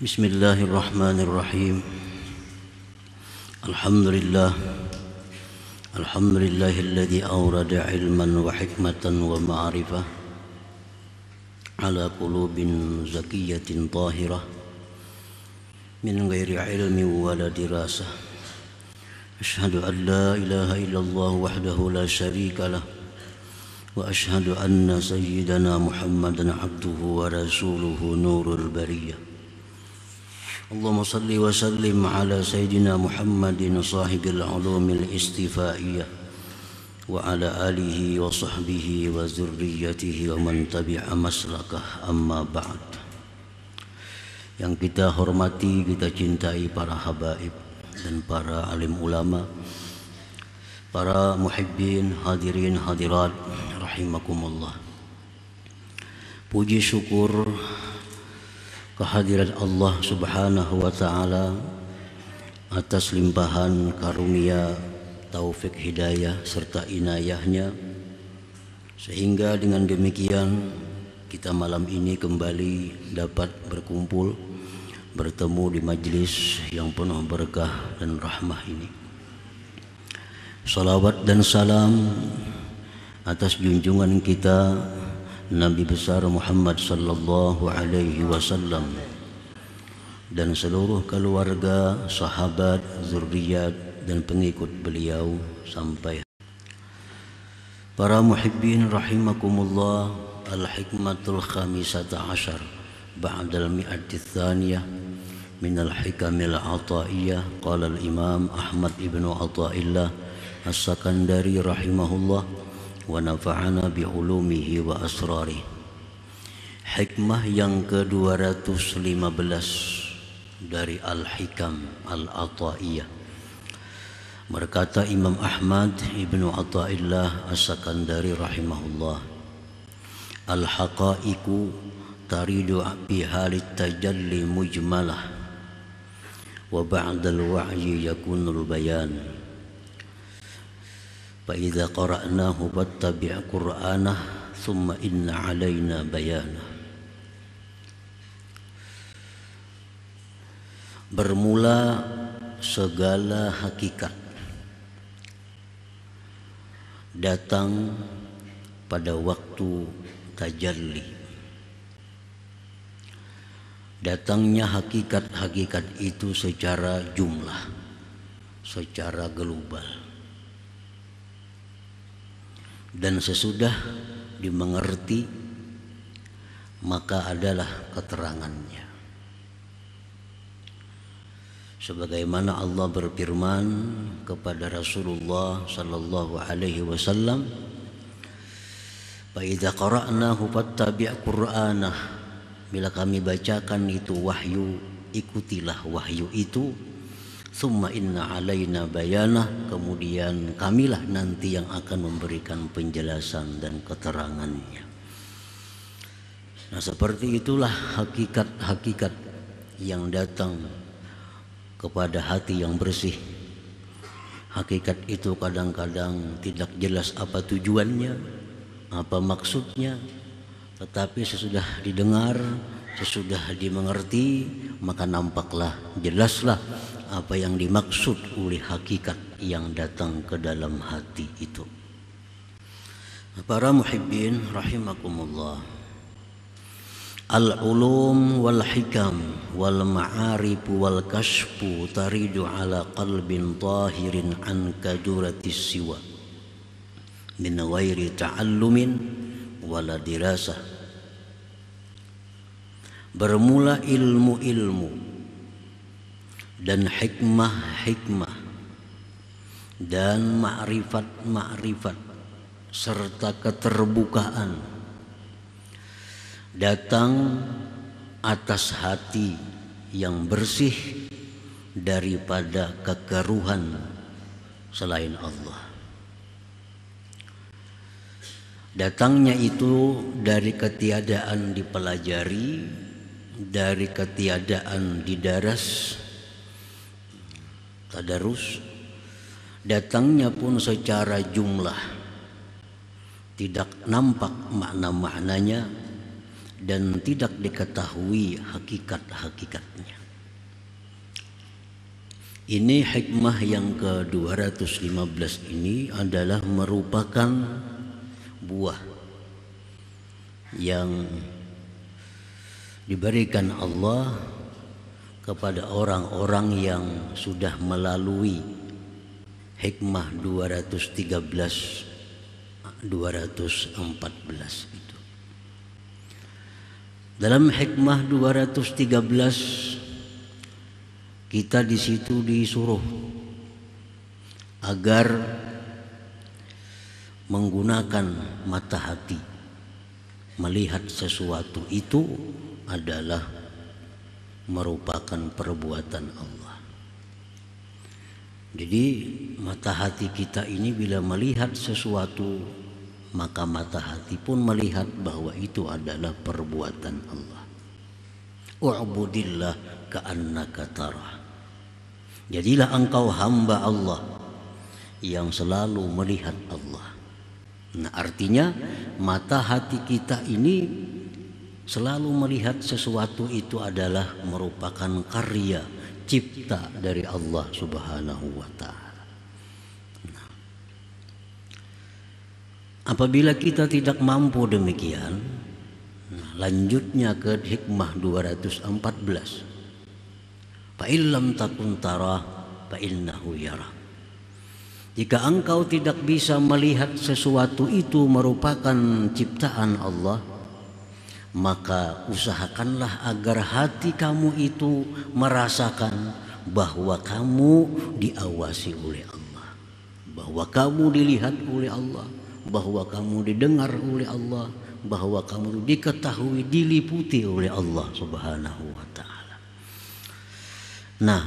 Bismillahirrahmanirrahim. Alhamdulillahilladzi awrada ilman wa hikmatan wa ma'rifah ala qulubin zakiyatin tahirah min ghairi ilmi wala dirasah. Ashhadu an la ilaha illallah wahdahu la syarika lah wa ashhadu anna sayyidana Muhammadan abduhu wa rasuluhu nurul bariyah. Allahumma salli wa sallim ala sayyidina Muhammadin sahibil ulumil istifaiyah wa ala alihi wa sahbihi wa zurriyatihi wa man tabi'a maslakah, amma ba'd. Yang kita hormati, kita cintai para habaib dan para alim ulama, para muhibbin, hadirin hadirat rahimakumullah. Puji syukur kehadirat Allah Subhanahu wa ta'ala atas limpahan karunia, taufik hidayah serta inayahnya, sehingga dengan demikian kita malam ini kembali dapat berkumpul, bertemu di majlis yang penuh berkah dan rahmah ini. Salawat dan salam atas junjungan kita Nabi besar Muhammad sallallahu alaihi wasallam dan seluruh keluarga, sahabat, zuriat dan pengikut beliau sampai. Para muhibbin rahimakumullah, al-hikmatul khamisata asyar ba'dal mi'ati tsaniyah min al-hikamil ataiyah. Qala al-imam Ahmad ibnu Athaillah as-Sakandari rahimahullah wa nafa'ana bi'ulumihi wa asrarih. Hikmah yang ke-215 dari Al-Hikam Al-Ataiyah. Berkata Imam Ahmad ibnu Athaillah as-Sakandari rahimahullah, al-haqaiqu taridu bi halit tajalli mujmalah wa ba'dal wa'yi yakunul bayan. فإذا قرأناه فاتبع قرآنه ثم إن علينا بيانه. Bermula segala hakikat datang pada waktu tajalli. Datangnya hakikat-hakikat itu secara jumlah, secara global. Dan sesudah dimengerti maka adalah keterangannya. Sebagaimana Allah berfirman kepada Rasulullah sallallahu alaihi wasallam, "Fa idza qara'nahu fattabi' qur'anah." Bila kami bacakan itu wahyu, ikutilah wahyu itu. Summa inna alaina bayanah, kemudian kamilah nanti yang akan memberikan penjelasan dan keterangannya. Nah, seperti itulah hakikat-hakikat yang datang kepada hati yang bersih. Hakikat itu kadang-kadang tidak jelas apa tujuannya, apa maksudnya, tetapi sesudah didengar, sesudah dimengerti, maka nampaklah, jelaslah apa yang dimaksud oleh hakikat yang datang ke dalam hati itu. Para muhibbin rahimakumullah, al-ulum wal hikam wal ma'arif wal kashfu taridu ala qalbin tahirin an kaduratis siwa min ghairi ta'allumin wala dirasah. Bermula ilmu-ilmu dan hikmah-hikmah dan ma'rifat-ma'rifat serta keterbukaan datang atas hati yang bersih daripada kekeruhan selain Allah. Datangnya itu dari ketiadaan dipelajari, dari ketiadaan didaras, tadarus. Datangnya pun secara jumlah, tidak nampak makna-maknanya, dan tidak diketahui hakikat-hakikatnya. Ini hikmah yang ke-215 ini adalah merupakan buah yang diberikan Allah kepada orang-orang yang sudah melalui hikmah 213 214 itu. Dalam hikmah 213 kita di situ disuruh agar menggunakan mata hati melihat sesuatu itu adalah merupakan perbuatan Allah. Jadi mata hati kita ini bila melihat sesuatu, maka mata hati pun melihat bahwa itu adalah perbuatan Allah. U'budillah ka'annaka tarah. Jadilah engkau hamba Allah yang selalu melihat Allah. Nah, artinya mata hati kita ini selalu melihat sesuatu itu adalah merupakan karya cipta dari Allah Subhanahu wa ta'ala. Nah, apabila kita tidak mampu demikian, lanjutnya ke hikmah 214. Fa illam takun tara fa innahu yara. Jika engkau tidak bisa melihat sesuatu itu merupakan ciptaan Allah, maka usahakanlah agar hati kamu itu merasakan bahwa kamu diawasi oleh Allah, bahwa kamu dilihat oleh Allah, bahwa kamu didengar oleh Allah, bahwa kamu diketahui, diliputi oleh Allah Subhanahu wa ta'ala. Nah,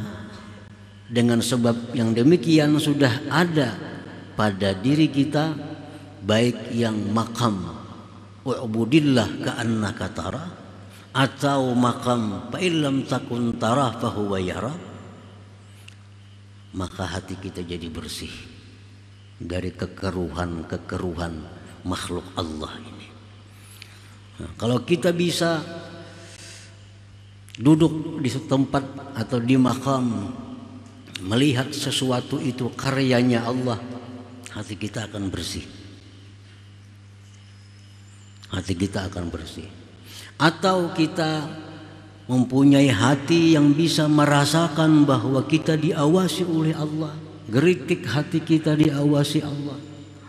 dengan sebab yang demikian sudah ada pada diri kita, baik yang makam wa'budillah ka'annaka tara atau makam fa illam takun tara fa huwa yara, maka hati kita jadi bersih dari kekeruhan makhluk Allah ini. Nah, kalau kita bisa duduk di tempat atau di makam melihat sesuatu itu karyanya Allah, hati kita akan bersih. Hati kita akan bersih. Atau kita mempunyai hati yang bisa merasakan bahwa kita diawasi oleh Allah, geritik hati kita diawasi Allah,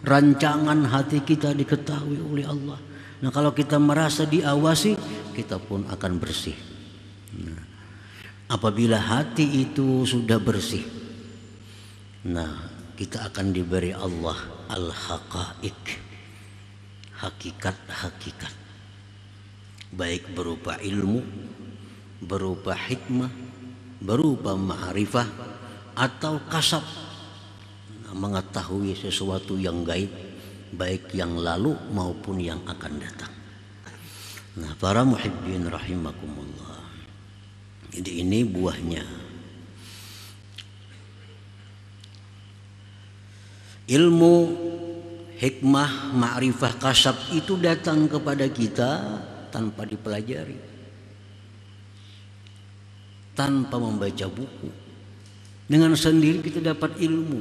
rancangan hati kita diketahui oleh Allah. Nah, kalau kita merasa diawasi, kita pun akan bersih. Nah, apabila hati itu sudah bersih, nah kita akan diberi Allah al-haqaiq, hakikat-hakikat, baik berupa ilmu, berupa hikmah, berupa ma'rifah, atau kasab, mengetahui sesuatu yang gaib, baik yang lalu maupun yang akan datang. Nah, para muhibbin rahimakumullah, jadi ini buahnya. Ilmu, hikmah, ma'rifah, kasab itu datang kepada kita tanpa dipelajari, tanpa membaca buku. Dengan sendiri kita dapat ilmu,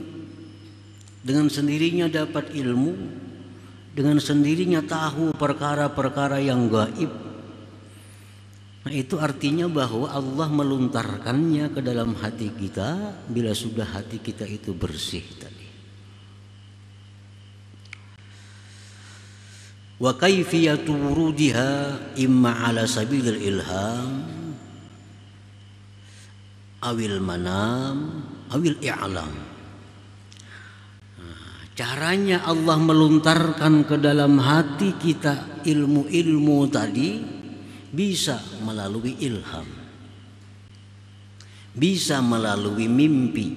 dengan sendirinya dapat ilmu, dengan sendirinya tahu perkara-perkara yang gaib. Nah, itu artinya bahwa Allah meluntarkannya ke dalam hati kita bila sudah hati kita itu bersih tadi. Wa kaifiyatu wurudiha imma ala sabilil ilham awil manam awil i'lam. Caranya Allah meluntarkan ke dalam hati kita ilmu-ilmu tadi bisa melalui ilham, bisa melalui mimpi,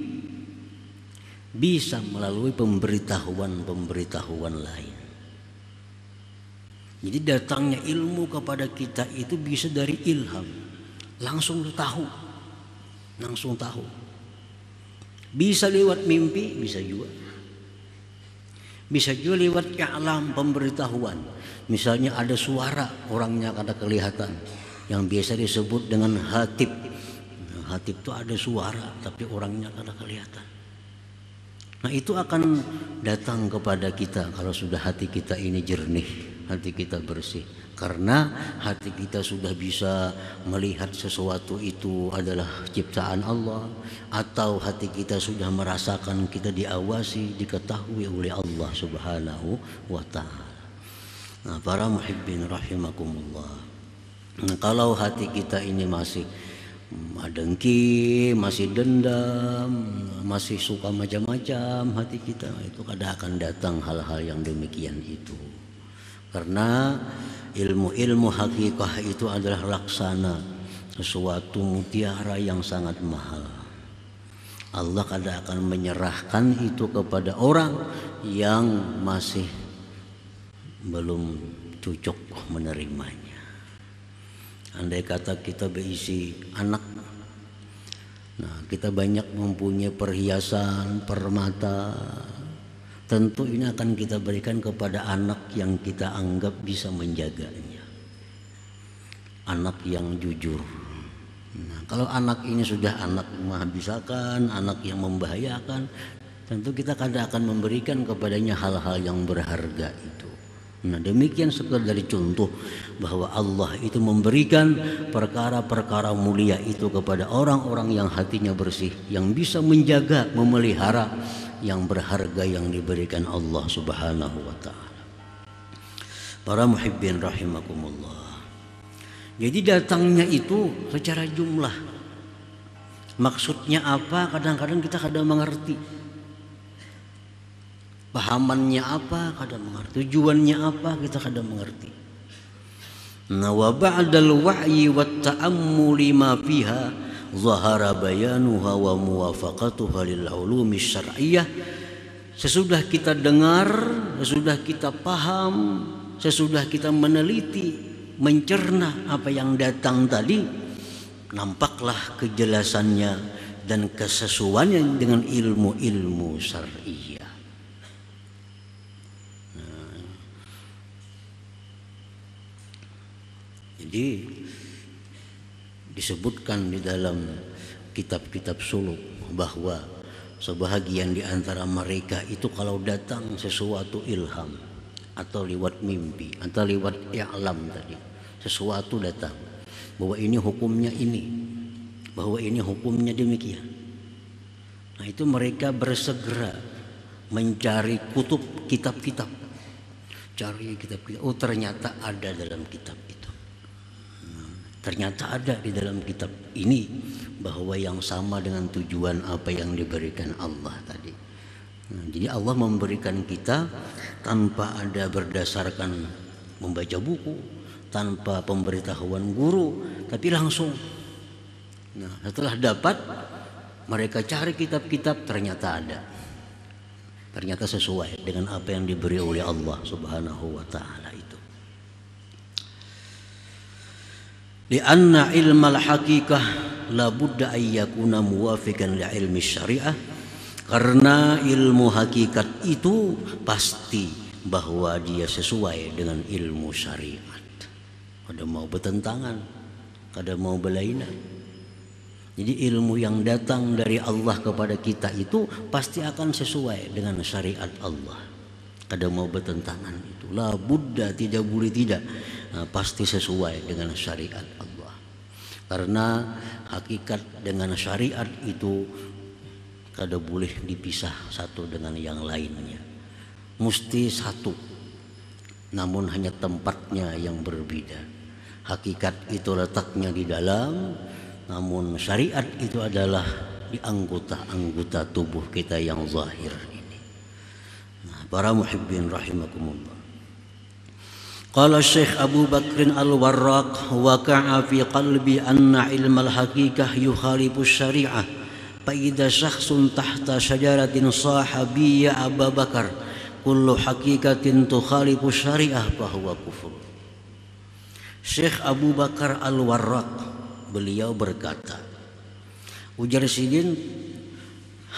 bisa melalui pemberitahuan-pemberitahuan lain. Jadi datangnya ilmu kepada kita itu bisa dari ilham, langsung tahu, langsung tahu. Bisa lewat mimpi, bisa juga. Bisa juga lewat i'lam, pemberitahuan. Misalnya ada suara, orangnya kada kelihatan, yang biasa disebut dengan hatib. Hatib itu ada suara tapi orangnya kada kelihatan. Nah itu akan datang kepada kita kalau sudah hati kita ini jernih, hati kita bersih. Karena hati kita sudah bisa melihat sesuatu itu adalah ciptaan Allah, atau hati kita sudah merasakan kita diawasi, diketahui oleh Allah Subhanahu wa ta'ala. Nah, para muhibbin rahimakumullah. Nah, kalau hati kita ini masih dengki, masih dendam, masih suka macam-macam hati kita, itu kadang akan datang hal-hal yang demikian itu. Karena ilmu hakikah itu adalah laksana, sesuatu mutiara yang sangat mahal. Allah kadang akan menyerahkan itu kepada orang yang masih belum cocok menerimanya. Andai kata kita berisi anak, nah kita banyak mempunyai perhiasan, permata, tentu ini akan kita berikan kepada anak yang kita anggap bisa menjaganya, anak yang jujur. Nah, kalau anak ini sudah anak menghabiskan, anak yang membahayakan, tentu kita kadang akan memberikan kepadanya hal-hal yang berharga itu. Nah demikian sekedar contoh bahwa Allah itu memberikan perkara-perkara mulia itu kepada orang-orang yang hatinya bersih, yang bisa menjaga, memelihara yang berharga yang diberikan Allah Subhanahu wa ta'ala. Para muhibbin rahimakumullah. Jadi datangnya itu secara jumlah. Maksudnya apa? Kadang-kadang kita kadang mengerti. Pahamannya apa? Kadang mengerti. Tujuannya apa? Kita kadang mengerti. Nah, wa ba'dal wa'yi wat ta'ammuli ma fiha zahara bayanuha wa muwafaqatuha lil ulumi syar'iyyah. Sesudah kita dengar, sesudah kita paham, sesudah kita meneliti, mencerna apa yang datang tadi, nampaklah kejelasannya dan kesesuaiannya dengan ilmu-ilmu syar'iyyah. Jadi disebutkan di dalam kitab-kitab suluk bahwa sebahagian di antara mereka itu kalau datang sesuatu ilham atau lewat mimpi atau lewat i'lam tadi, sesuatu datang bahwa ini hukumnya ini, bahwa ini hukumnya demikian. Nah itu mereka bersegera mencari kutub, kitab-kitab, cari kitab-kitab. Oh ternyata ada dalam kitab itu. Ternyata ada di dalam kitab ini bahwa yang sama dengan tujuan apa yang diberikan Allah tadi. Nah, jadi Allah memberikan kita tanpa ada berdasarkan membaca buku, tanpa pemberitahuan guru, tapi langsung. Nah, setelah dapat mereka cari kitab-kitab, ternyata ada. Ternyata sesuai dengan apa yang diberi oleh Allah Subhanahu wa ta'ala itu. Lianna ilmal hakikah la budda ayyakuna muwafiqan li ilmi syariah. Karena ilmu hakikat itu pasti bahwa dia sesuai dengan ilmu syariat. Kada mau bertentangan, kada mau berlainan. Jadi ilmu yang datang dari Allah kepada kita itu pasti akan sesuai dengan syariat Allah. Kada mau bertentangan itu. La budda, tidak boleh tidak. Nah, pasti sesuai dengan syariat Allah. Karena hakikat dengan syariat itu kada boleh dipisah satu dengan yang lainnya. Mesti satu, namun hanya tempatnya yang berbeda. Hakikat itu letaknya di dalam, namun syariat itu adalah di anggota-anggota tubuh kita yang zahir ini. Nah, para muhibbin rahimakumullah. Qala Syekh Abu Bakr Al-Warraq, waqa'a fi qalbi anna ilmal haqiqah yukhalifu syari'ah. Fa idza syakhsun tahta syajaratin sahabiyya Abu Bakar, kullu haqiqatin tukhalifu syari'ah fa huwa kufur. Syekh Abu Bakar Al-Warraq beliau berkata, ujar sidin,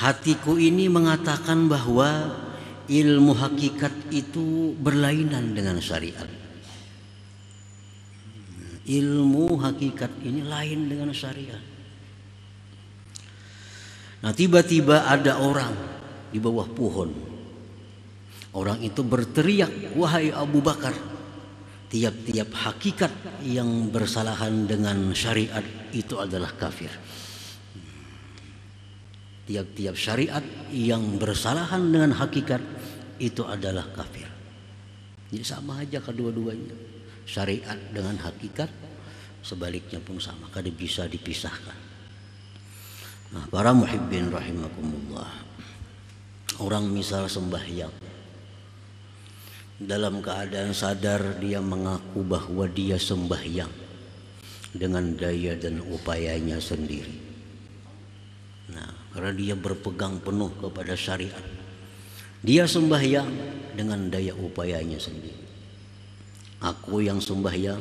hatiku ini mengatakan bahwa ilmu hakikat itu berlainan dengan syariat. Ilmu hakikat ini lain dengan syariat. Nah, tiba-tiba ada orang di bawah pohon. Orang itu berteriak, "Wahai Abu Bakar, tiap-tiap hakikat yang bersalahan dengan syariat itu adalah kafir. Tiap-tiap syariat yang bersalahan dengan hakikat itu adalah kafir." Jadi sama aja kedua-duanya. Syariat dengan hakikat, sebaliknya pun sama, kada bisa dipisahkan. Nah, para muhibbin rahimakumullah, orang misal sembahyang, dalam keadaan sadar dia mengaku bahwa dia sembahyang dengan daya dan upayanya sendiri. Nah, karena dia berpegang penuh kepada syariat, dia sembahyang dengan daya upayanya sendiri. Aku yang sembahyang,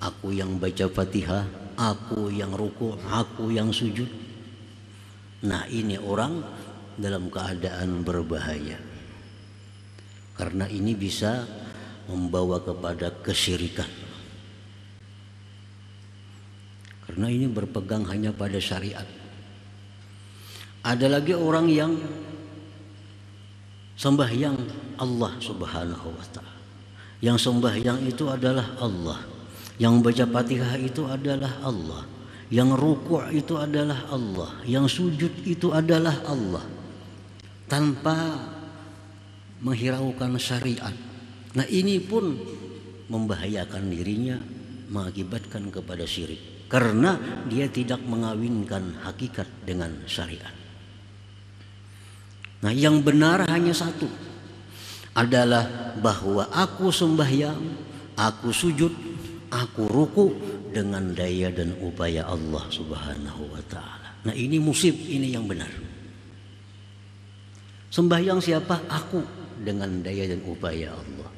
aku yang baca Fatihah, aku yang ruku', aku yang sujud. Nah, ini orang dalam keadaan berbahaya. Karena ini bisa membawa kepada kesyirikan. Karena ini berpegang hanya pada syariat. Ada lagi orang yang sembahyang Allah Subhanahu wa ta'ala. Yang sembahyang itu adalah Allah. Yang baca Fatihah itu adalah Allah. Yang ruku' itu adalah Allah. Yang sujud itu adalah Allah. Tanpa menghiraukan syariat. Nah, ini pun membahayakan dirinya, mengakibatkan kepada syirik. Karena dia tidak mengawinkan hakikat dengan syariat. Nah, yang benar hanya satu, adalah bahwa aku sembahyang, aku sujud, aku ruku dengan daya dan upaya Allah Subhanahu wa ta'ala. Nah, ini ini yang benar. Sembahyang siapa? Aku dengan daya dan upaya Allah.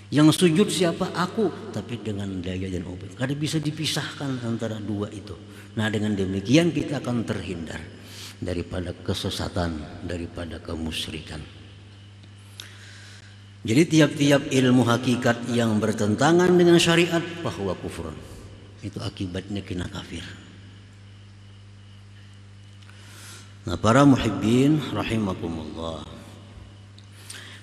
Yang sujud siapa? Aku, tapi dengan daya dan upaya. Kada bisa dipisahkan antara dua itu. Nah, dengan demikian kita akan terhindar daripada kesesatan, daripada kemusyrikan. Jadi tiap-tiap ilmu hakikat yang bertentangan dengan syariat bahwa kufur, itu akibatnya kena kafir. Nah, para muhibbin rahimakumullah,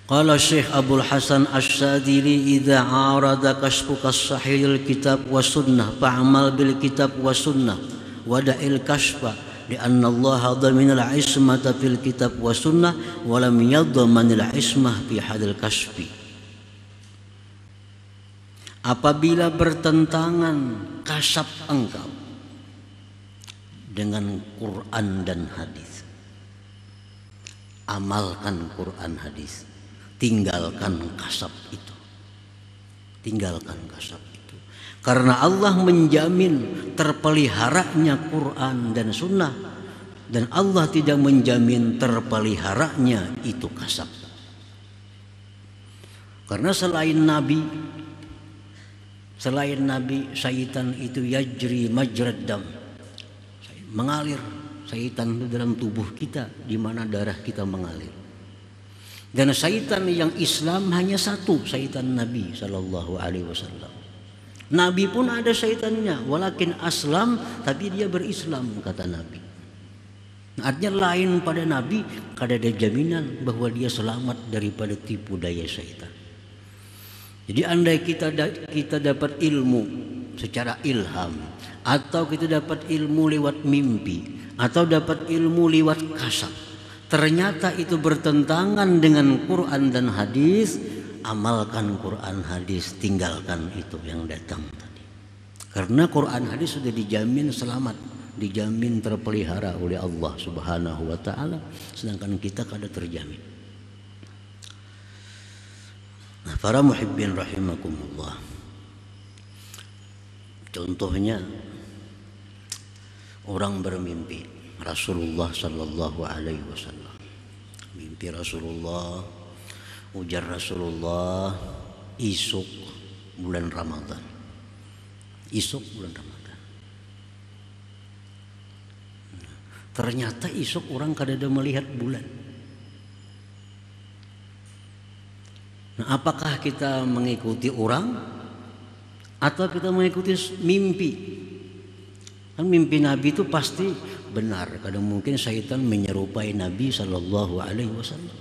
qala Syekh Abdul Hasan Asy-Syadzili, idza arada kashfuka sahihil kitab wa sunnah fa'amal bil kitab wa sunnah wa da'il kashfa lianna Allah dhamin al-ismata fil kitab wa sunnah wa lam yadman al-ismah fi hadil kashfi. Apabila bertentangan kasab engkau dengan Quran dan hadis, amalkan Quran hadis, tinggalkan kasab itu. Tinggalkan kasab itu. Karena Allah menjamin terpeliharanya Quran dan sunnah, dan Allah tidak menjamin terpeliharanya itu kasab. Karena selain Nabi, syaitan itu yajri majrad dam, mengalir. Syaitan itu dalam tubuh kita, di mana darah kita mengalir. Dan syaitan yang Islam hanya satu, syaitan Nabi Sallallahu Alaihi Wasallam. Nabi pun ada syaitannya, walakin aslam, tapi dia berislam, kata Nabi. Artinya lain pada Nabi, kada ada jaminan bahwa dia selamat daripada tipu daya syaitan. Jadi andai kita dapat ilmu secara ilham, atau kita dapat ilmu lewat mimpi, atau dapat ilmu lewat kasab, ternyata itu bertentangan dengan Quran dan hadis, amalkan Quran hadis, tinggalkan itu yang datang tadi. Karena Quran hadis sudah dijamin selamat, dijamin terpelihara oleh Allah Subhanahu wa ta'ala, sedangkan kita kada terjamin. Nah, para muhibbin rahimakumullah, contohnya orang bermimpi Rasulullah Sallallahu Alaihi Wasallam, mimpi Rasulullah, ujar Rasulullah, isuk bulan Ramadan, isuk bulan Ramadan. Ternyata isuk orang kada ada melihat bulan. Nah, apakah kita mengikuti orang atau kita mengikuti mimpi? Kan mimpi Nabi itu pasti benar. Kadang mungkin syaitan menyerupai Nabi Shallallahu Alaihi Wasallam.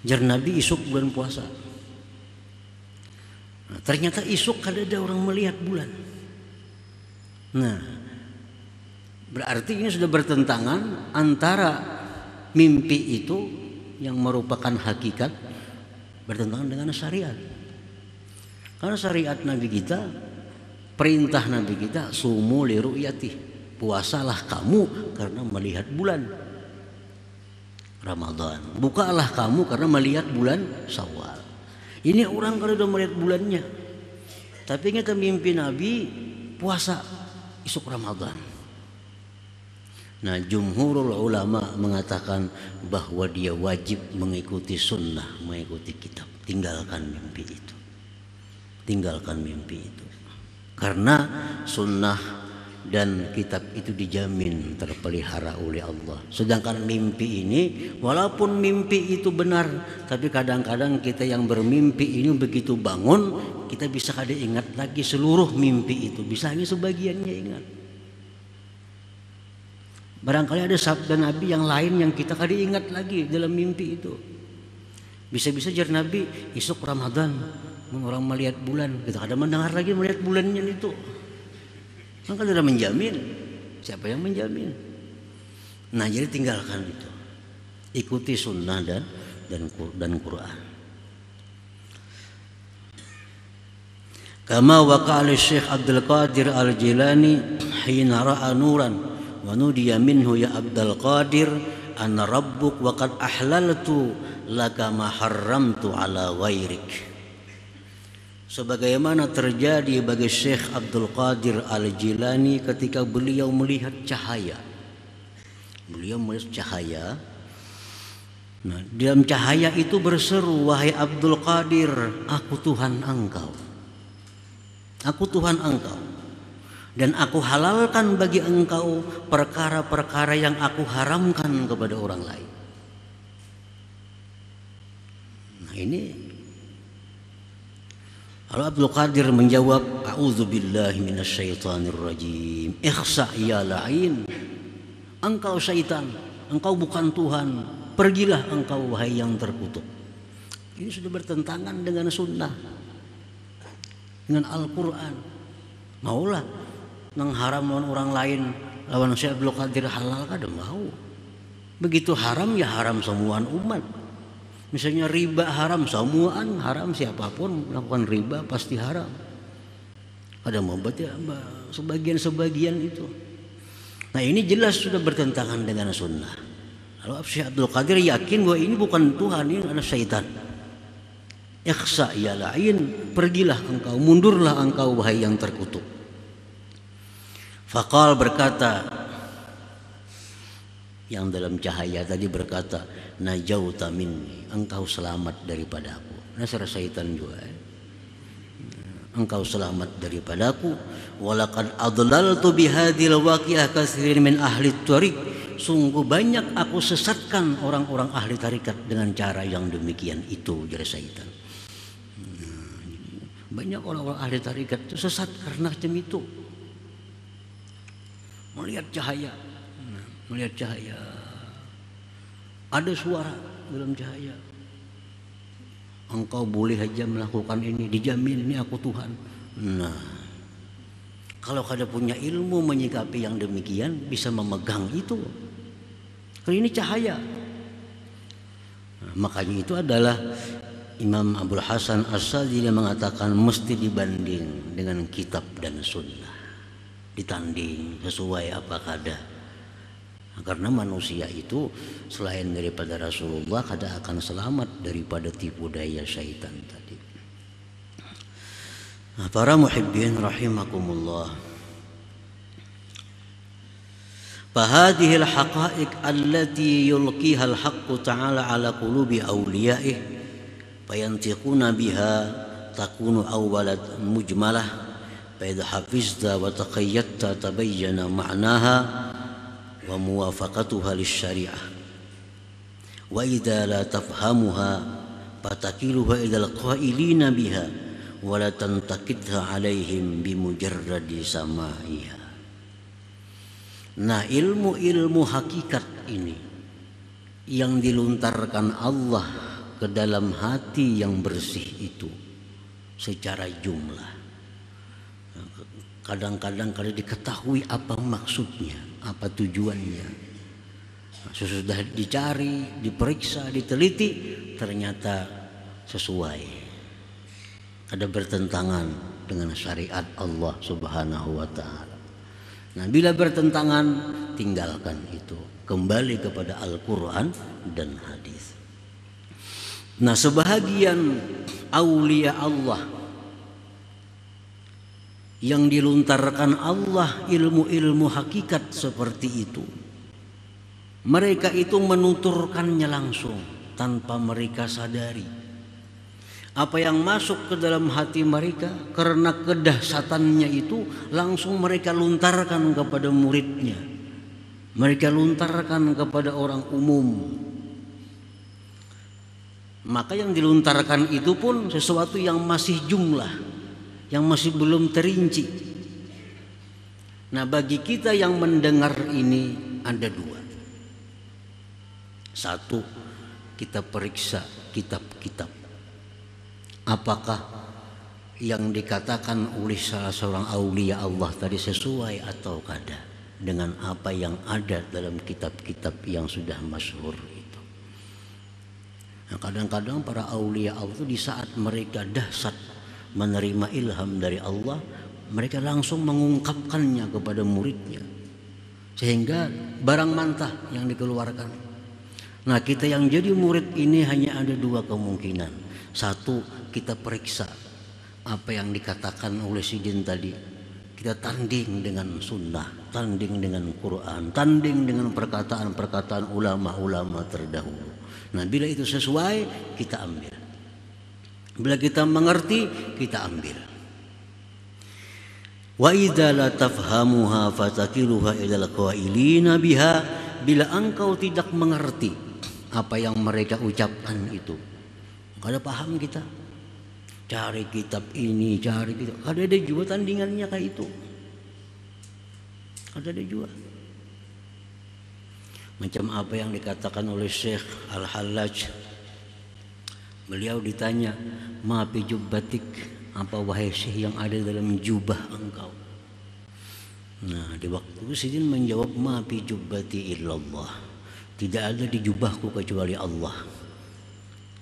Jar Nabi isuk bulan puasa. Nah, ternyata isuk ada orang melihat bulan. Nah, berarti ini sudah bertentangan antara mimpi itu yang merupakan hakikat bertentangan dengan syariat. Karena syariat Nabi kita, perintah Nabi kita, sumu li ru'yati, puasalah kamu karena melihat bulan Ramadan, bukalah kamu karena melihat bulan Syawal. Ini orang kalau sudah melihat bulannya, tapi ingat mimpi Nabi puasa isuk Ramadan. Nah, jumhurul ulama mengatakan bahwa dia wajib mengikuti sunnah, mengikuti kitab. Tinggalkan mimpi itu. Tinggalkan mimpi itu. Karena sunnah dan kitab itu dijamin terpelihara oleh Allah. Sedangkan mimpi ini, walaupun mimpi itu benar, tapi kadang-kadang kita yang bermimpi ini begitu bangun, kita bisa kada ingat lagi seluruh mimpi itu. Bisa hanya sebagiannya ingat. Barangkali ada sabda Nabi yang lain yang kita kada ingat lagi dalam mimpi itu. Bisa-bisa jar Nabi isuk Ramadan orang melihat bulan, kita kada mendengar lagi melihat bulannya itu. Kan kada menjamin. Siapa yang menjamin? Nah, jadi tinggalkan itu. Ikuti sunnah dan Quran. Kama waqala Syekh Abdul Qadir Al-Jilani hina ra'a nuran wa nudiya minhu ya Abdul Qadir ana rabbuk wa qad ahlaltu laka ma harramtu ala ghairik. Sebagaimana terjadi bagi Syekh Abdul Qadir Al-Jilani ketika beliau melihat cahaya. Beliau melihat cahaya. Nah, dalam cahaya itu berseru, wahai Abdul Qadir, aku Tuhan engkau. Aku Tuhan engkau. Dan aku halalkan bagi engkau perkara-perkara yang aku haramkan kepada orang lain. Nah, ini kalau Abdul Qadir menjawab, a'udzubillahi minasyaitonir rajim. Ikhsa ya la'in. Engkau syaitan, engkau bukan Tuhan. Pergilah engkau wahai yang terkutuk. Ini sudah bertentangan dengan sunnah, dengan Al-Quran. Maulah mengharam orang lain lawan Syekh Abdul Qadir halal kada mau. Begitu haram ya haram semuaan umat. Misalnya riba haram, semuaan haram, siapapun melakukan riba pasti haram. Ada membuat ya sebagian itu. Nah, ini jelas sudah bertentangan dengan sunnah. Lalu Syekh Abdul Qadir yakin bahwa ini bukan Tuhan, ini adalah syaitan. Ikhsa ya la'in, pergilah engkau, mundurlah engkau wahai yang terkutuk. Faqal berkata, yang dalam cahaya tadi berkata, najauta minni, engkau selamat daripadaku. Nasara syaitan juga. Engkau selamat daripadaku. Walaqad adlaltu bihadhil waqi'ah katsirin min ahli tariq. Sungguh banyak aku sesatkan orang-orang ahli tarikat dengan cara yang demikian itu, jadi syaitan. Banyak orang-orang ahli tarikat itu sesat karena macam itu. Melihat cahaya. Melihat cahaya, ada suara dalam cahaya. Engkau boleh saja melakukan ini, dijamin ini aku Tuhan. Nah, kalau kada punya ilmu menyikapi yang demikian, bisa memegang itu. Karena ini cahaya. Nah, makanya itu adalah Imam Abdul Hasan As-Sadzili mengatakan mesti dibanding dengan kitab dan sunnah, ditanding sesuai apa kada. Karena manusia itu selain daripada Rasulullah kada akan selamat daripada tipu daya syaitan tadi. Nah, para muhibbin rahimakumullah. Fahadhihi al-haqa'iq allati yulqiha al-haqqu ta'ala ala qulubi awliya'ih fayantiquna biha takunu awwalat mujmalah fa idza hafizta wa taqayyadta tabayyana ma'naha wa muwafaqatuha lisyari'ah wa idza la tafhamuha fatakiluha ilal qailina biha wa la tantakidha alaihim bimujarradi samaiha. Nah, ilmu-ilmu hakikat ini yang dilontarkan Allah ke dalam hati yang bersih itu secara jumlah. Kadang-kadang kalau diketahui apa maksudnya, apa tujuannya, sudah dicari, diperiksa, diteliti, ternyata sesuai, ada bertentangan dengan syariat Allah Subhanahu wa Ta'ala. Nah, bila bertentangan, tinggalkan itu, kembali kepada Al-Quran dan hadis. Nah, sebahagian aulia Allah yang dilontarkan Allah ilmu-ilmu hakikat seperti itu, mereka itu menuturkannya langsung tanpa mereka sadari. Apa yang masuk ke dalam hati mereka karena kedahsatannya itu langsung mereka lontarkan kepada muridnya, mereka lontarkan kepada orang umum. Maka yang dilontarkan itu pun sesuatu yang masih jumlah, yang masih belum terinci. Nah, bagi kita yang mendengar ini ada dua. Satu, kita periksa kitab-kitab. Apakah yang dikatakan oleh salah seorang aulia Allah tadi sesuai atau kada dengan apa yang ada dalam kitab-kitab yang sudah masyhur itu. Nah, kadang-kadang para aulia Allah itu di saat mereka dahsyat menerima ilham dari Allah, mereka langsung mengungkapkannya kepada muridnya, sehingga barang mantah yang dikeluarkan. Nah, kita yang jadi murid ini hanya ada dua kemungkinan. Satu, kita periksa apa yang dikatakan oleh Sidin tadi, kita tanding dengan sunnah, tanding dengan Quran, tanding dengan perkataan-perkataan ulama-ulama terdahulu. Nah, bila itu sesuai, kita ambil. Bila kita mengerti, kita ambil. Wa idza la tafhamuha fatakiluha ilal qailina biha. Bila engkau tidak mengerti apa yang mereka ucapkan itu, kada paham kita, cari kitab ini, cari kitab, kada ada juga tandingannya kayak itu, kada ada juga. Macam apa yang dikatakan oleh Syekh Al-Hallaj. Beliau ditanya, ma fi jubbatik, apa wahai Syekh yang ada dalam jubah engkau? Nah, di waktu itu Sidin menjawab, ma fi jubbati illallah, tidak ada di jubahku kecuali Allah.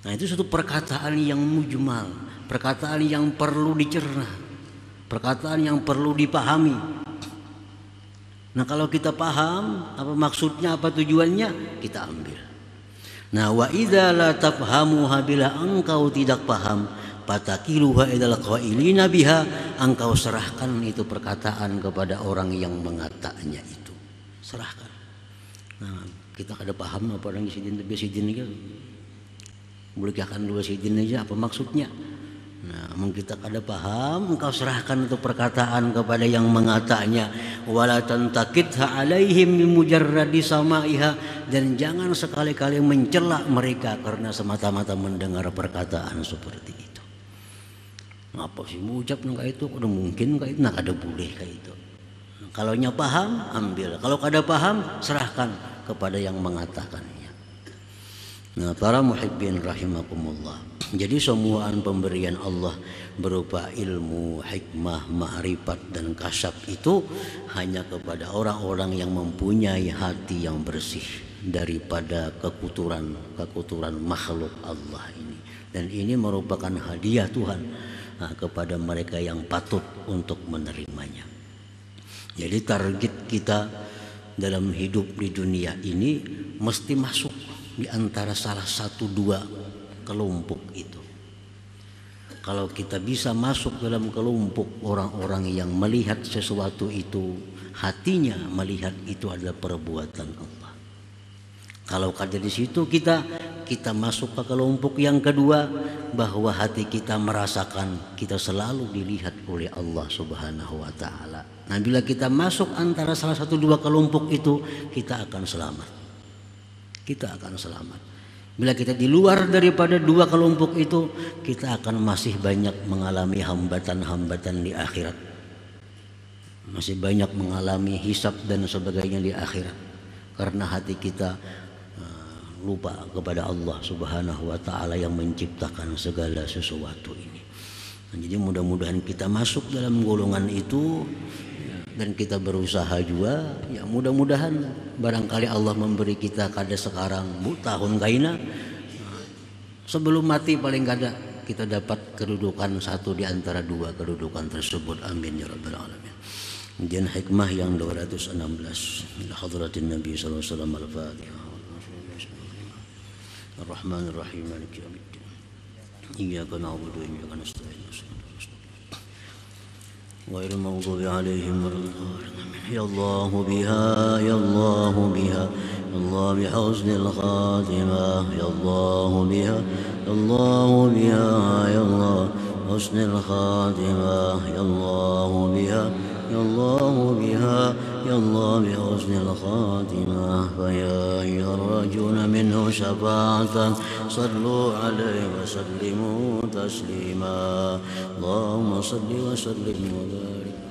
Nah, itu satu perkataan yang mujmal, perkataan yang perlu dicerna, perkataan yang perlu dipahami. Nah, kalau kita paham apa maksudnya, apa tujuannya, kita ambil. Nah, wa idza la tafhamuha, bila engkau tidak paham, fatakiluha ilal qailina biha, engkau serahkan itu perkataan kepada orang yang mengatakannya itu. Serahkan. Nah, kita kada paham apa orang Sidin itu. Boleh akan dulu Sidin aja apa maksudnya. Nah, kita kada paham, engkau serahkan itu perkataan kepada yang mengatanya. Wala tantakidha alaihim bimujarradi samaiha, dan jangan sekali-kali mencela mereka karena semata-mata mendengar perkataan seperti itu. Ngapa sih mengucap kayak itu? Udah mungkin kayak itu, nah kada boleh kayak itu. Nah, kalau nya paham ambil, kalau kada paham serahkan kepada yang mengatakannya. Nah, para muhibbin rahimakumullah. Jadi semuaan pemberian Allah berupa ilmu, hikmah, ma'rifat dan kasyaf itu hanya kepada orang-orang yang mempunyai hati yang bersih daripada kekuturan makhluk Allah ini. Dan ini merupakan hadiah Tuhan kepada mereka yang patut untuk menerimanya. Jadi target kita dalam hidup di dunia ini mesti masuk di antara salah satu dua kelompok itu. Kalau kita bisa masuk dalam kelompok orang-orang yang melihat sesuatu itu, hatinya melihat itu adalah perbuatan Allah. Kalau kada di situ kita masuk ke kelompok yang kedua, bahwa hati kita merasakan kita selalu dilihat oleh Allah Subhanahu wa Ta'ala. Nah, bila kita masuk antara salah satu dua kelompok itu, kita akan selamat. Kita akan selamat. Bila kita di luar daripada dua kelompok itu, kita akan masih banyak mengalami hambatan-hambatan di akhirat. Masih banyak mengalami hisab dan sebagainya di akhirat. Karena hati kita lupa kepada Allah Subhanahu wa taala yang menciptakan segala sesuatu ini. Jadi mudah-mudahan kita masuk dalam golongan itu dan kita berusaha juga. Ya mudah-mudahan barangkali Allah memberi kita kada sekarang tahun kaina, sebelum mati paling kada kita dapat kedudukan satu di antara dua kedudukan tersebut. Amin ya rabbal alamin. Kemudian hikmah yang 216 ila hadratin Nabi sallallahu alaihi wasallam. Al-Fatihah. Ar-Rahmanir Rahim Maliki Yaumiddin. Iyyaka na'budu wa iyyaka nasta'in. Ghairil maghdubi 'alaihim waladdallin. Ya Allah biha, ya Allah biha, Allah bihusnil khatimah. Ya Allah biha, ya Allah biha, ya Allah husnil khatimah. Ya Allah biha, ya Allah biha, ya Allah bihusnil khatimah. Faya yarjuna minhu syafa'atan sallu alaihi wa sallimu taslima. Allahumma salli wa sallim wa barik